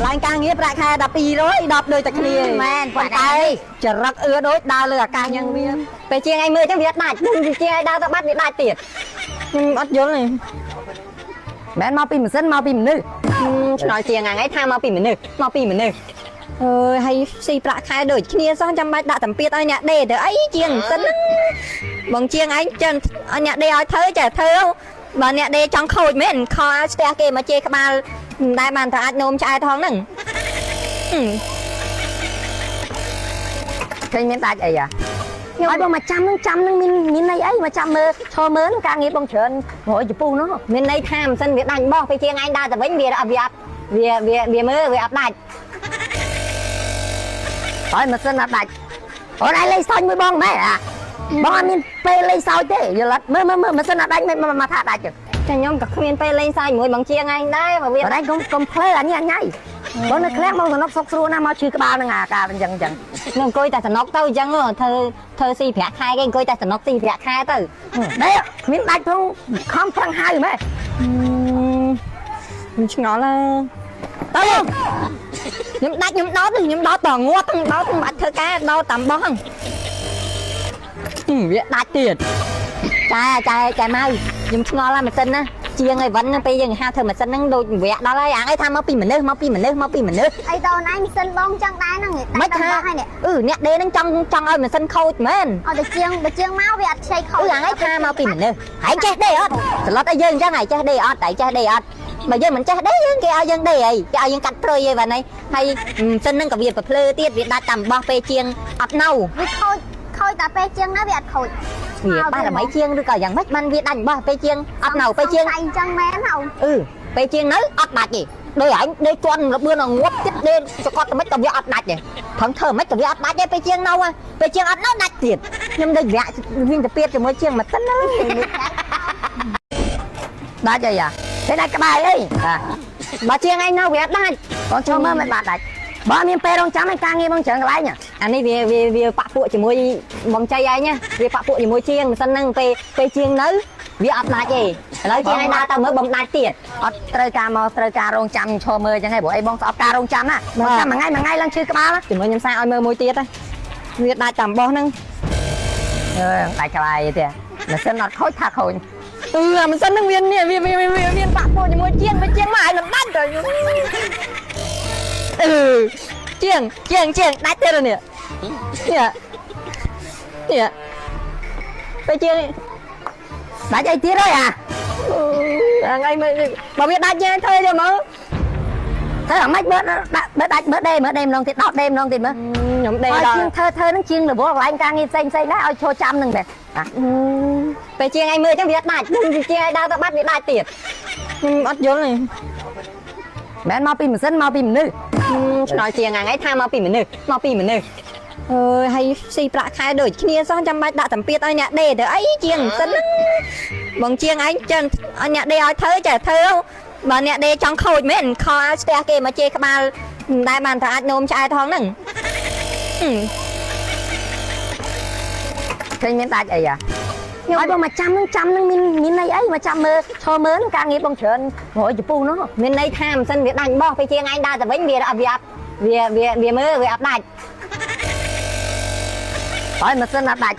ឡើងការងារប្រាក់ខែ1210ដូចតែគ្នាមែនប៉ុន្តែចរិតអឺដូចដើរលើអាកាសយ៉ាងវាពេលជាងឯងមើលចឹងវាដាច់ជាងឯងដើរទៅបាត់វាដាច់ទៀតខ្ញុំអត់យល់ទេមែនមកពីម៉ាស៊ីនមកពីមនុស្សឆ្លើយជាងថ្ងៃថាមកពីមនុស្សមកពីមនុស្សអើយហើយស៊ីប្រាក់ខែដូចគ្នាសោះចាំបាច់ដាក់តម្ពាតឲ្យអ្នកដេទៅអីជាងម៉ាស៊ីនបងជាងឯងចឹងអ្នកដេឲ្យធ្វើចាធ្វើបើអ្នកដេចង់ខូចមែនខោស្ទះគេមកជេរក្បាលដែលបានថាអាចនោមឆ្អែតថងហ្នឹងឃើញមានដាច់អីអាខ្ញុំឲ្យបងមកចាំនឹងមានន័យអីមកចាំមើលឈរមើលការងារបងច្រើនរយជពុះនោះមានន័យថាមិនសិនវាដាច់បោះពេលជាងឯងដើរទៅវិញវាមើលវាអត់ដាច់ហើយម៉ាស៊ីនអត់ដាច់អូនឯងលេងសើចមួយបងមែនអាបងអត់មានពេលលេងសើចទេយល់អត់មើលម៉ាស៊ីនអត់ដាច់មិនមកថាដាច់ទេខ្ញុំក៏គ្មានពេលលេងសើចមួយបងជាងឯងដែរបើវាតែកុំភ្លើអញញ៉ៃបងនៅក្លាក់មកសំណុកសុកស្រួលណាមកឈឺក្បាលនឹងអាការអញ្ចឹងខ្ញុំអង្គុយតែសំណុកទៅអញ្ចឹងធ្វើស៊ីប្រាក់ខែគេអង្គុយតែសំណុកស៊ីប្រាក់ខែទៅដែរគ្មានដាច់ផងខំប្រឹងហៅមែនខ្ញុំឆ្ងល់ទៅខ្ញុំដាច់ខ្ញុំដោតតងាត់ទាំងដោតមិនបាច់ធ្វើការដោតតាមបោះហ្នឹងវាដាច់ទៀតចែមកខ្ញុំឆ្ងល់ម៉ាស៊ីនណាជាងឯវិនពេលយើងហៅធ្វើម៉ាស៊ីនហ្នឹងដូចវគ្គដល់ហើយអាងឯងថាមកពីមនុស្សអីតើណៃម៉ាស៊ីនបងចឹងដែរហ្នឹងមិនថាអ្នកដេហ្នឹងចង់ឲ្យម៉ាស៊ីនខូចមែនអត់តែជាងមកវាអត់ខ្ចីខូចអាងឯងថាមកពីមនុស្សហើយចេះដេអត់ស្លុតឲ្យយើងអញ្ចឹងហើយចេះដេអត់បើយើងមិនចេះដេយើងគេឲ្យយើងដេអីគេឲ្យយើងកាត់ព្រុយអីបាទនេះហើយម៉ាស៊ីនហ្នឹងក៏វាប្រភ្លឺទៀតវាដាច់តាមបោះពេលជាងអត់នៅវាខូចតែពេលជាងណាវាអត់ខូចវាបារមីជាងឬក៏យ៉ាងម៉េចបានវាដាច់បោះពេលជាងអត់នៅពេលជាងអញ្ចឹងមែនហ៎ពេលជាងនៅអត់ដាច់ទេដោយអញដេកជន់របឿនងាប់ទៀតដេកចកត់តែមិនក៏វាអត់ដាច់ទេថងធ្វើមិនក៏វាអត់ដាច់ទេពេលជាងនៅពេលជាងអត់នៅដាច់ទៀតខ្ញុំដូចវាវិញទៅពៀតជាមួយជាងម៉ាស៊ីនណាដាច់អីទេដាច់ក្បាលអីបើជាងឯងនៅវាអត់ដាច់បងចូលមើលមិនបានដាច់បើមានពេលរងចាំឯការងារបងច្រើនកន្លែងអានេះវាបាក់ពួកជាមួយបងចៃឯងណាវាបាក់ពួកជាមួយជាងមិនសិនហ្នឹងពេលជាងនៅវាអត់ដាច់ទេឥឡូវជាងឯងដើរទៅមើលបងដាច់ទៀតអត់ត្រូវការរងចាំឈរមើលអញ្ចឹងហ៎ព្រោះអីបងស្អប់ការរងចាំណាបងចាំមួយថ្ងៃឡើងឈឺក្បាលជាមួយខ្ញុំសាឲ្យមើលមួយទៀតវាដាច់តាមបោះហ្នឹងដាច់ក្បាលទេម៉ាស៊ីនអត់ខូចថាខូចម៉ាស៊ីនហ្នឹងវាមានបាក់ពួកជាមួយជាងមកឲ្យមិនដាច់ទៅជាងដាច់ទៀតនេះពេលជាងដាច់អីទៀតហើយថ្ងៃមើលបើវាដាច់យើងធ្វើទៅមើលធ្វើអាម៉េចបើដាច់មើលដេម្ដងទៀតដោតដេម្ដងទៀតមើលខ្ញុំដេដល់ជាងធ្វើនឹងជាងរវល់កន្លែងការងារផ្សេងដែរឲ្យឈរចាំនឹងដែរពេលជាងឯងមើលអញ្ចឹងវាដាច់ជាងឯងដើរទៅបាត់វាដាច់ទៀតខ្ញុំអត់យល់ទេមែនមកពីម៉ាស៊ីនមកពីមនុស្សឆ្លើយជាងថ្ងៃថាមកពីមនុស្សអើយហើយស៊ីប្រាក់ខែដូចគ្នាសោះចាំបាច់ដាក់តម្ពាតឲ្យអ្នកដេទៅអីជាងម៉ាស៊ីនបងជាងឯងចឹងឲ្យអ្នកដេឲ្យធ្វើចាធ្វើបើអ្នកដេចង់ខូចមែនខោស្ទះគេមកជេរក្បាលដែលបានថាអាចនោមឆ្អែតថងហ្នឹងឃើញមានដាច់អីខ្ញុំឲ្យបងមកចាំនឹងមានន័យអីមកចាំមើលឈរមើលការងារបងច្រើនរយជពុះនោះមានន័យថាម៉ាស៊ីនវាដាច់បោះពេលជាងឯងដើរទៅវិញវាមើលវាអត់ដាច់ហើយម៉ាស៊ីនអត់ដាច់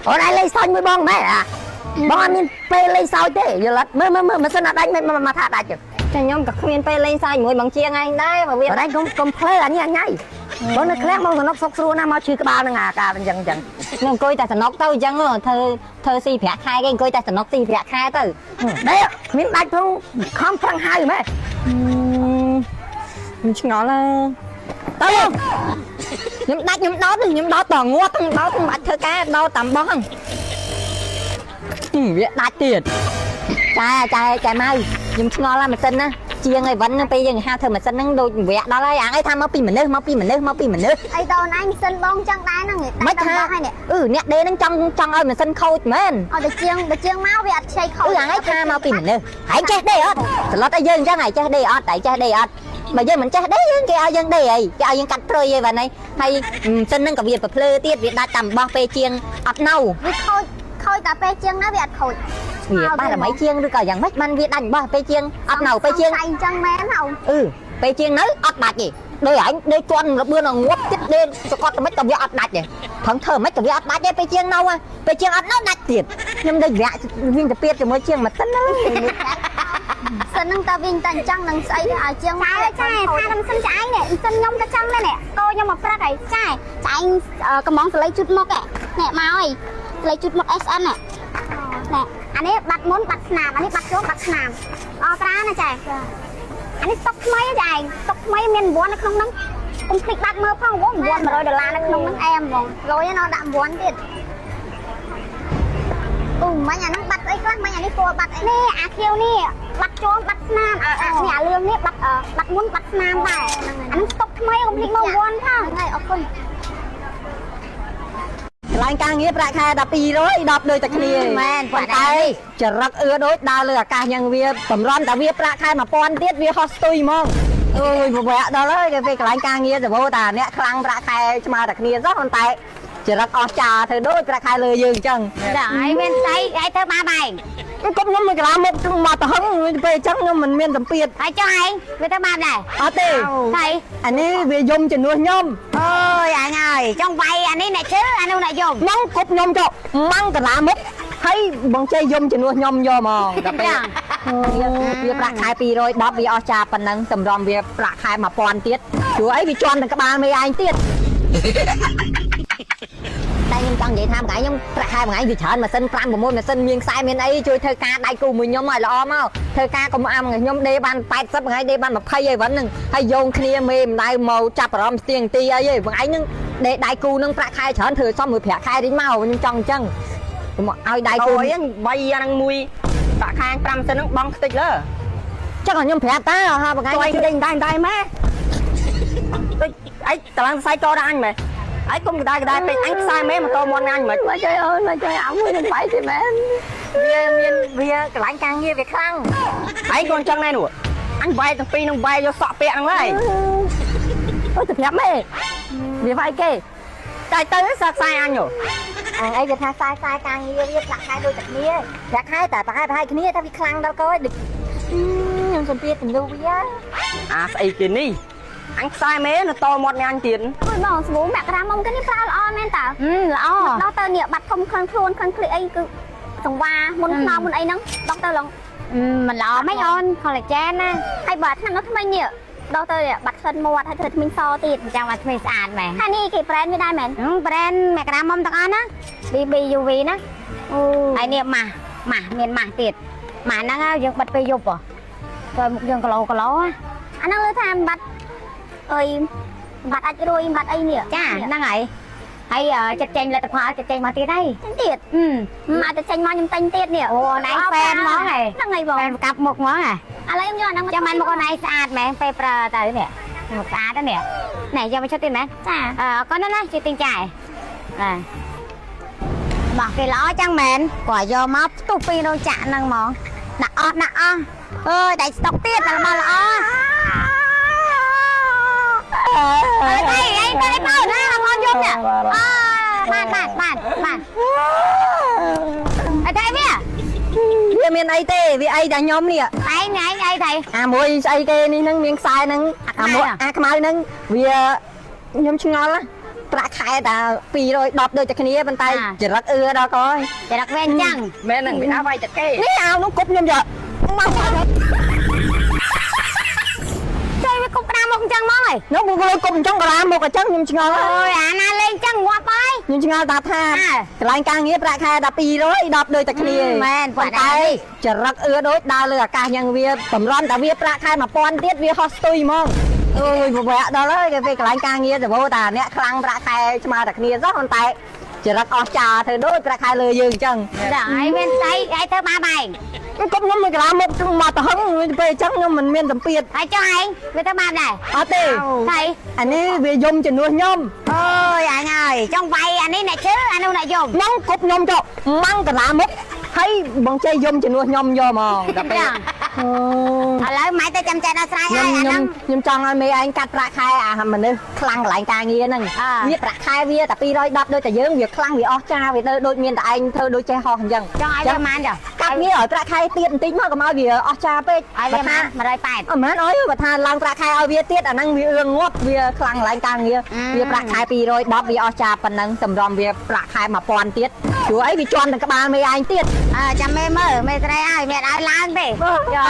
អូនឯងលេងសើចមួយបងមែនបងអត់មានពេលលេងសើចទេយល់អត់មើលម៉ាស៊ីនអត់ដាច់មិនមកថាដាច់ទេខ្ញុំក៏គ្មានពេលលេងសើចមួយបងជាងឯងដែរបើវាតែកុំភ្លើអញញ៉ៃបងនៅក្លាក់មកសំណុកសុកស្រួលណាមកឈឺក្បាលនឹងអាការអញ្ចឹងខ្ញុំអង្គុយតែសំណុកទៅអញ្ចឹងធ្វើស៊ីប្រាក់ខែគេអង្គុយតែសំណុកស៊ីប្រាក់ខែទៅដែរគ្មានដាច់ផងខំប្រឹងហៅមែនខ្ញុំឆ្ងល់ទៅខ្ញុំដាច់ខ្ញុំដោតតងាត់ទាំងដោតមិនបាច់ធ្វើការដោតតាមបោះហ្នឹងវាដាច់ទៀតចែមកខ្ញុំឆ្ងល់ម៉ាស៊ីនណាជាងឯវិនពេលយើងហៅធ្វើម៉ាស៊ីនហ្នឹងដូចវគ្គដល់ហើយអាងឯងថាមកពីមនុស្សអីតើណៃម៉ាស៊ីនបងចឹងដែរហ្នឹងមិនថាអ្នកដេហ្នឹងចង់ឲ្យម៉ាស៊ីនខូចមែនអត់តែជាងមកវាអត់ខ្ចីខូចអាងឯងថាមកពីមនុស្សហើយចេះដេអត់ស្លុតឲ្យយើងអញ្ចឹងហើយចេះដេអត់បើយើងមិនចេះដេយើងគេឲ្យយើងដេអីគេឲ្យយើងកាត់ព្រុយអីបាទនេះហើយម៉ាស៊ីនហ្នឹងក៏វាប្រភ្លឺទៀតវាដាច់តាមបោះពេលជាងអត់នៅវាខូចតែពេលជាងណាវាអត់ខូចវាបារមីជាងឬក៏យ៉ាងម៉េចបានវាដាច់បោះពេលជាងអត់នៅពេលជាងអញ្ចឹងមែនហ៎ bây chiên nấu ớt đạch gì đây ảnh đây con là bữa nào ngốt chết lên cho con mấy tao biết ớt đạch vậy thằng thơ mấy tao biết ớt đạch đấy bây chiên đâu à bây chiên ớt nó đạch tiền nhưng đây vẽ viên tập biết cho mới chiên mà tất nữa sân nâng ta viên tần trăng nâng sấy ở chiêng trái trái thay nâng sân trái nè sân nhông cái trăng đây nè cô nhưng mà ra cái trái trái cái món lấy chút một nè máu ơi lấy chút một SN nè nè anh ấy bắt muốn bắt nàm anh ấy bắt xuống bắt nàm ra nè trái anh ấy tóc mấy dài tóc mấy miền buồn nó không nắng cũng thích bắt mơ phong buồn buồn mà rồi đợt là nó không nắng em rồi nó đạm buồn tiền mấy nhà nó bắt ấy quá mấy nhà đi cua bắt ấy nè kêu nè bắt trốn bắt nam nhà lương nè bắt muốn bắt nam này anh tóc mấy cũng thích mơ buồn không này ở con lại càng nghĩa ra khai đập y rồi đập đời tạch liền men phải đây chở rắc ưa đối đa lừa cả nhân viên tầm ron ta viết ra khai mà pon tiết vi hostui mong ôi một vẽ đó đấy cái việc lại càng nghĩa rồi vô ta nè khăng ra khai mà tạch liền rất hơn tay chở rắc o trà thôi đối ra khai lừa dừng chừng đấy bên tay ai thơ ba bài cũng nhóm mình làm một mà ta hứng về chắc nhưng mình miền tầm biệt ai cho anh với thơ ba này ở tiền thầy anh ấy về dùng cho nuôi nhom ôi anh ơi trong vay anh ấy này chứ anh đâu lại dùng mong cục nhom cho măng cả lá mốc thấy bằng chơi dùng cho nuôi nhom vô mà gặp việc ra khai pi rồi đáp vì o trà phần năng tầm ròm việc ra khai mà pon tiết chú ấy vì chọn các bạn mấy anh tiết đây nhưng con vậy tham cái nhưng hai ngày thì chọn mà sân pram của môn mà sân miền sai miền ấy chơi thơ ca đại cụ mình nhóm mày là om không thơ ca cũng am người nhóm đê ban bạch sắp ngày đê ban mà phay vậy vẫn hay dùng kia mềm đại màu chập rom tiền ti ấy vẫn ấy nhưng để đại cụ nâng pra khai chọn thử xong rồi phẹ khai đến màu nhưng trong chân ai đại cụ bay đang mui pra khai pram sân nó bong tích đó chắc là nhóm phẹ ta ha một ngày đinh đai má ấy tao đang sai cho ra anh mày ấy cũng đai đai bên anh sai mấy mà to món anh mà trời ơi mà trời ổng mình phải thì mẹ vì cái lạnh càng như việc khăn ấy con chân này nè anh bay thằng pi nó bay vô sọ pe ăn đấy ôi thật nhắm mê vì phải kê tay tới sao sai anh rồi ấy việc tha sai sai càng như việc đặt hai đôi chặt nia chặt hai tại hai cái nia ta bị khăn đâu coi được nhưng còn biết tình đâu á sai kia đi anh sai mấy là to một ngàn tiền ôi bảo bố mẹ ra mong cái này pha là on nên ta là đó tơ nhựa bật không khăn khuôn khăn kli ấy cứ xong qua muốn nào muốn ấy nắng đó tơ lòng mình lo mấy on còn là chen á hay bật thằng nó thay mấy nhựa đó tơ bật phân một hay thật mình so tiền chẳng mà mình sàn mẹ hay đi cái brand như đây mẹ brand mẹ ra mong tao ăn á BB UV đó ai niệm mà miền mà tiền mà nó dương bật về dục à rồi một dương cà lô á anh nó lưới tham bật ơi bật anh đôi bật ấy nè chả năng ấy hay chặt chanh là tập hóa chặt chanh mà tiền đây tiền mà chặt chanh mà nhung tanh tiền nè ồ này fan món này năng ngày vòng cặp một món này anh lấy em cho năng cho anh một con này sạch mẹ em phê pra tới nè một sạch đó nè này cho mày cho tiền mẹ con đó này cho tiền chạy này bỏ cái ló chăng mền quả do móc tu pi đâu chả năng món nè ơi đại stock tiền là mà là đây bao ra là con nhung nè bạn ở đây vì miền ấy tê vì ai đã nhóm nè ai thầy mùi ai tê ni nâng miếng sai nâng mùi mai nâng vì nhóm chung ngon á ra khai ta pi rồi đọt đôi chặt kia bên tay chỉ rất ưa đó coi chỉ rất ven chăng mẹ nâng bị áo bay chặt kê ní nào nó cúp nhầm giờ chơi với cục ra một chân món này nó buồn lôi cúp trong cả một cái chân nhưng chung ngon ôi na lên chân qua bay nhưng chung ngon ta tha lại càng nghĩa ra khai ta pi rồi đọt đôi chặt kia men bên tay chỉ rất ưa đối đa lừa cả nhân viên tầm ron ta viết ra khai mà pon tiết vi hostui mong ôi một vẽ đó đấy cái việc lại càng nghĩa rồi vô ta nè khăng ra khai mà tạch nia rất hơn tay chỉ rất o trà thôi đối ra khai lừa dừng chừng đấy bên tay ai thơ ba bài cũng nhóm mình làm một mà ta hứng về chắc nhưng mình miền tầm biệt ai cho anh với thơ ba này ở tiền thầy anh ấy về dùng cho nuôi nhom ôi anh ơi trong vay anh ấy này chứ anh đâu lại dùng măng cục nhom cho măng cả lá mốc thấy bằng chơi dùng cho nuôi nhom vô mà gặp ឥឡូវម៉ែទៅចាំចិត្តដល់ស្រ័យហើយអាហ្នឹង ខ្ញុំចង់ឲ្យមេឯងកាត់ប្រាក់ខែអាមនុស្សខ្លាំងកន្លែងការងារហ្នឹងវាប្រាក់ខែវាតែ210ដូចតែយើងវាខ្លាំងវាអស់ចាវាទៅដូចមានតែឯងធ្វើដូចចេះហោះអញ្ចឹង ចង់ឲ្យវាប៉ុន្មានចុះ កាត់វាឲ្យប្រាក់ខែទៀតបន្តិចមកកុំឲ្យវាអស់ចាពេក ឲ្យវាប៉ុន្មាន180 អត់មែនអើយបើថាឡើងប្រាក់ខែឲ្យវាទៀតអាហ្នឹងវាអឿងងាប់វាខ្លាំងកន្លែងការងារវាប្រាក់ខែ210វាអស់ចាប៉ុណ្ណឹងតម្រាំវាប្រាក់ខែ1000ទៀតព្រោះអីវាជន់ទាំងក្បាលមេឯងទៀត ចាំមេមើលមេស្រីឲ្យមេអត់ឲ្យឡើងទេ ចា